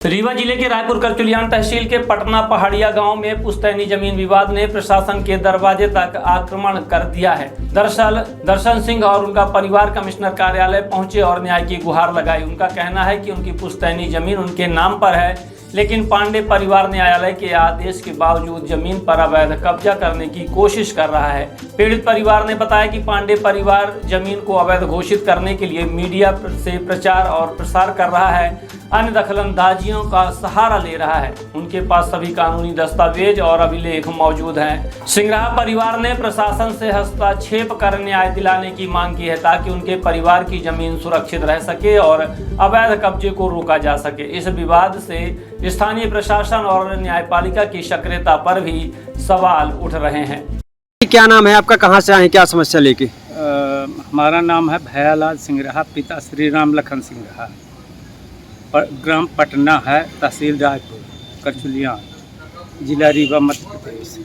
रीवा जिले के रायपुर करचुलियान तहसील के पटना पहाड़िया गांव में पुश्तैनी जमीन विवाद ने प्रशासन के दरवाजे तक आक्रमण कर दिया है। दरअसल दर्शन सिंह और उनका परिवार कमिश्नर कार्यालय पहुंचे और न्याय की गुहार लगाई। उनका कहना है कि उनकी पुश्तैनी जमीन उनके नाम पर है, लेकिन पांडे परिवार न्यायालय के आदेश के बावजूद जमीन पर अवैध कब्जा करने की कोशिश कर रहा है। पीड़ित परिवार ने बताया कि पांडे परिवार जमीन को अवैध घोषित करने के लिए मीडिया से प्रचार और प्रसार कर रहा है, अन्य दखलंदाजियों का सहारा ले रहा है। उनके पास सभी कानूनी दस्तावेज और अभिलेख मौजूद हैं। सिंगराहा परिवार ने प्रशासन से हस्तक्षेप कर न्याय दिलाने की मांग की है, ताकि उनके परिवार की जमीन सुरक्षित रह सके और अवैध कब्जे को रोका जा सके। इस विवाद से स्थानीय प्रशासन और न्यायपालिका की सक्रियता पर भी सवाल उठ रहे हैं। क्या नाम है आपका, कहाँ से आए, क्या समस्या लेके? हमारा नाम है भैयालाल सिंगराहा, पिता श्री राम लखन सिंगराहा, ग्राम पटना है, तहसील रायपुर, करचुलियान, जिला रीवा, मध्य प्रदेश।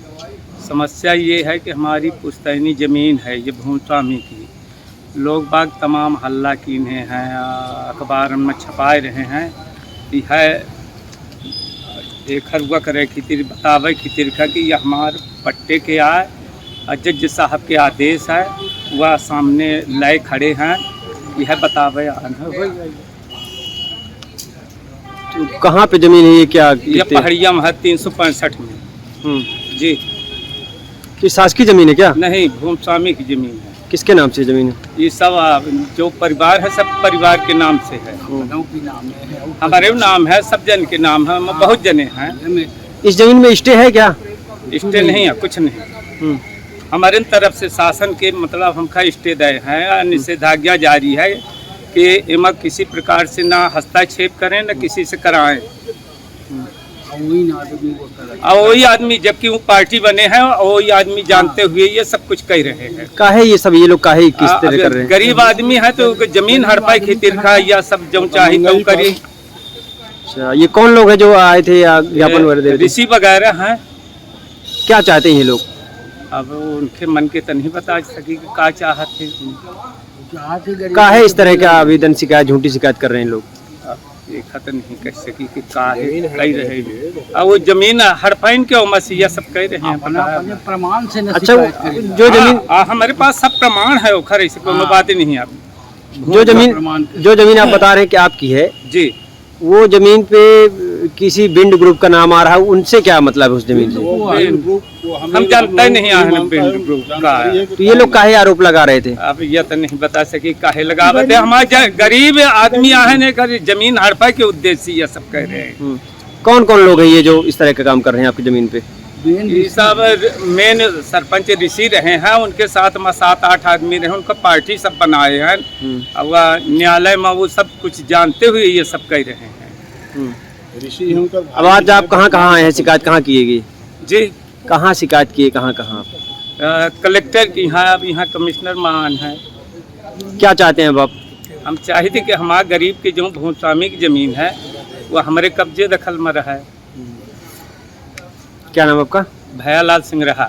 समस्या ये है कि हमारी पुश्तैनी ज़मीन है, ये भूमि स्वामी की। लोग बाग तमाम हल्ला कीने हैं, अखबार में छपाए रहे हैं कि है एक हरुआ करे खितिर बतावे खितिर का कि यह हमारे पट्टे के आए, जज साहब के आदेश है, वह सामने लाए खड़े हैं, यह बतावे आना। तो कहाँ पे जमीन है ये, क्या ये पहाड़िया में है 365 में। जी, कि शासकीय जमीन है क्या? नहीं, भूमि स्वामी की जमीन है। किसके नाम से जमीन है? ये सब जो परिवार है, सब परिवार के नाम से है। हमारे नाम है, सब जन के नाम है, बहुत जने हैं। इस जमीन में स्टे है क्या? स्टे नहीं है, कुछ नहीं। हमारे तरफ से शासन के मतलब हमका स्टे दे है, निषेधाज्ञा जारी है कि इमा किसी प्रकार से ना हस्तक्षेप करें, न किसी से कराएं। वही आदमी, जबकि वो पार्टी बने हैं, वही आदमी जानते हुए ये सब कुछ कह रहे हैं। काहे ये सब, ये लोग काहे किस तरह कर रहे हैं? गरीब आदमी है तो जमीन हड़पाई खितिर खा या सब जो चाहे तो करी। अच्छा, ये कौन लोग हैं जो आए थे ज्ञापन वगैरह? ऋषि वगैरह हैं। क्या चाहते हैं ये लोग? अब उनके मन के तो नहीं बता सकी कि क्या चाहते। काहे इस तरह का आवेदन, शिकायत, झूठी शिकायत कर रहे हैं लोग? ये खत नहीं कह सकी कि काहे कह रहे हैं। अब वो जमीन हड़पाइन के मसीहा सब कह रहे हैं प्रमाण से। अच्छा, जो जमीन हमारे पास सब प्रमाण है, खर ऐसे कोई बात ही नहीं है। जो जमीन आप बता रहे हैं कि आपकी है जी, वो जमीन पे किसी बिंड ग्रुप का नाम आ रहा है, उनसे क्या मतलब है उस जमीन से? हम जानते नहीं बिंड ग्रुप का है। तो ये लोग काहे आरोप लगा रहे थे? अब ये तो नहीं बता सके काहे लगावत है। हमारे गरीब आदमी आहे जमीन हड़पा के उद्देश्य ये सब कह रहे हैं। कौन कौन लोग हैं ये जो इस तरह का काम कर रहे हैं आपकी जमीन पे? ये सब मेन सरपंच ऋषि रहे हैं, उनके साथ में 7-8 आदमी रहे, उनका पार्टी सब बनाए हैं। अब न्यायालय में वो सब कुछ जानते हुए ये सब कह रहे हैं। अब आज आप कहाँ आए हैं, शिकायत कहाँ किएगी? जी, कहाँ शिकायत किए, कहाँ? कलेक्टर की यहाँ, अब यहाँ कमिश्नर मान है। क्या चाहते हैं आप? हम चाहते कि हमारे गरीब की जो भूमि स्वामी की जमीन है वो हमारे कब्जे दखल में रहा है। क्या नाम आपका? भैयालाल सिंगराहा।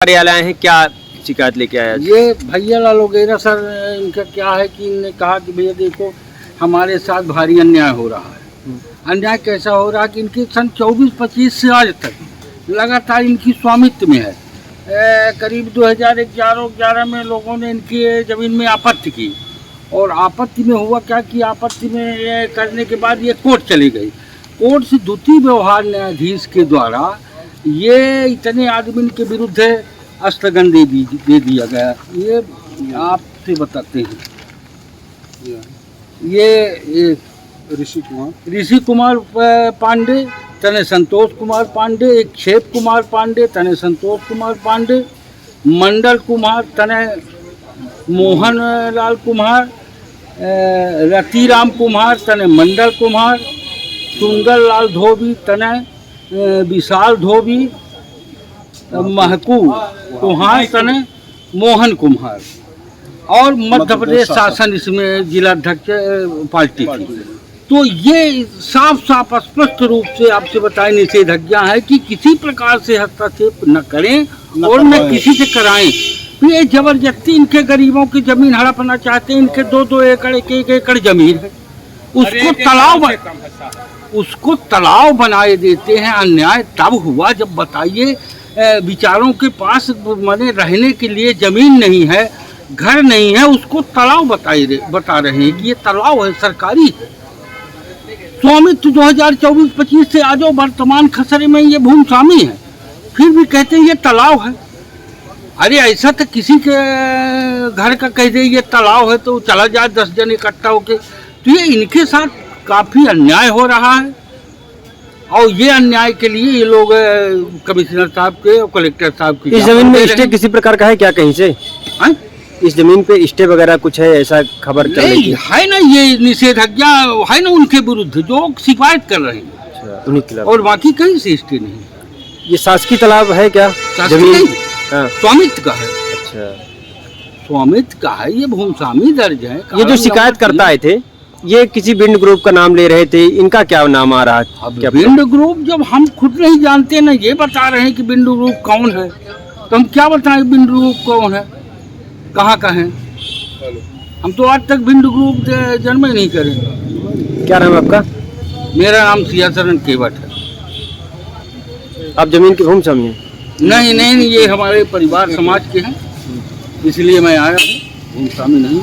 कार्यालय है, क्या शिकायत लेके आया? ये भैयालाल वगैरह सर, इनका क्या है कि इन्होंने कहा कि भैया देखो हमारे साथ भारी अन्याय हो रहा है। अन्याय कैसा हो रहा है कि इनकी सन 24-25 से आज तक लगातार इनकी स्वामित्व में है। करीब 2011 में लोगों ने इनकी ज़मीन में आपत्ति की, और आपत्ति में हुआ क्या कि आपत्ति में ये करने के बाद ये कोर्ट चली गई। कोर्ट से द्वितीय व्यवहार न्यायाधीश के द्वारा ये इतने आदमी के विरुद्ध स्थगन दे दिया गया। ये आपसे बताते हैं, ये ऋषि कुमार पांडे, तने संतोष कुमार पांडे, एक क्षेप कुमार पांडे, तने संतोष कुमार पांडे, मंडल कुमार, तने मोहन लाल कुमार, रतिराम कुमार, तने मंडल कुमार, सुंदर लाल धोबी, तने विशाल धोबी, महकू कुमार, तने मोहन कुमार, और मध्य प्रदेश शासन इसमें जिलाध्यक्ष पार्टी थी। तो ये साफ स्पष्ट रूप से आपसे बताए निषेधाज्ञा है कि किसी प्रकार से हस्तक्षेप न करें और न किसी से कराएं। ये जबरदस्ती इनके गरीबों की जमीन हड़पना चाहते हैं। इनके 2-2 एकड़ 1-1 एकड़ जमीन है, उसको तालाब बनाए देते हैं। अन्याय तब हुआ जब बताइए विचारों के पास माने रहने के लिए जमीन नहीं है, घर नहीं है, उसको तालाब बता रहे हैं कि ये तालाब है, सरकारी है। स्वामित्व 2024-25 से आज वर्तमान खसरे में ये भूमि स्वामी है, फिर भी कहते हैं ये तालाब है। अरे ऐसा तो किसी के घर का कह दे ये तालाब है तो चला जाए 10 जन इकट्ठा होके, तो ये इनके साथ काफी अन्याय हो रहा है। और ये अन्याय के लिए ये लोग कमिश्नर साहब के और कलेक्टर साहब की इस जमीन में स्टे किसी प्रकार का है क्या कहीं से? है? इस जमीन पे स्टे वगैरह कुछ है, ऐसा खबर चल रही नहीं है ना, ये निषेधाज्ञा है ना उनके विरुद्ध जो शिकायत कर रहे हैं। अच्छा, उन्हीं के खिलाफ। और बाकी कहीं से स्टे नहीं। ये शासकीय तालाब है क्या? शासकीय नहीं, हाँ। स्वामित्व का है। अच्छा, स्वामित्व का है, ये भूमि स्वामी दर्ज है। ये जो शिकायतकर्ता आए थे ये किसी बिंड ग्रुप का नाम ले रहे थे, इनका क्या नाम आ रहा है? अब बिंड ग्रुप जब हम खुद नहीं जानते ना, ये बता रहे हैं कि बिंड ग्रुप कौन है, तो हम क्या बताएं बिंड ग्रुप कौन है, कहाँ का है? हम तो आज तक बिंड ग्रुप जन्म ही नहीं करें। क्या नाम है आपका? मेरा नाम सियासरन केवट है। आप जमीन के भूमि स्वामी हैं? नहीं, ये हमारे परिवार समाज के हैं, इसलिए मैं आया हूँ, भूमि स्वामी नहीं।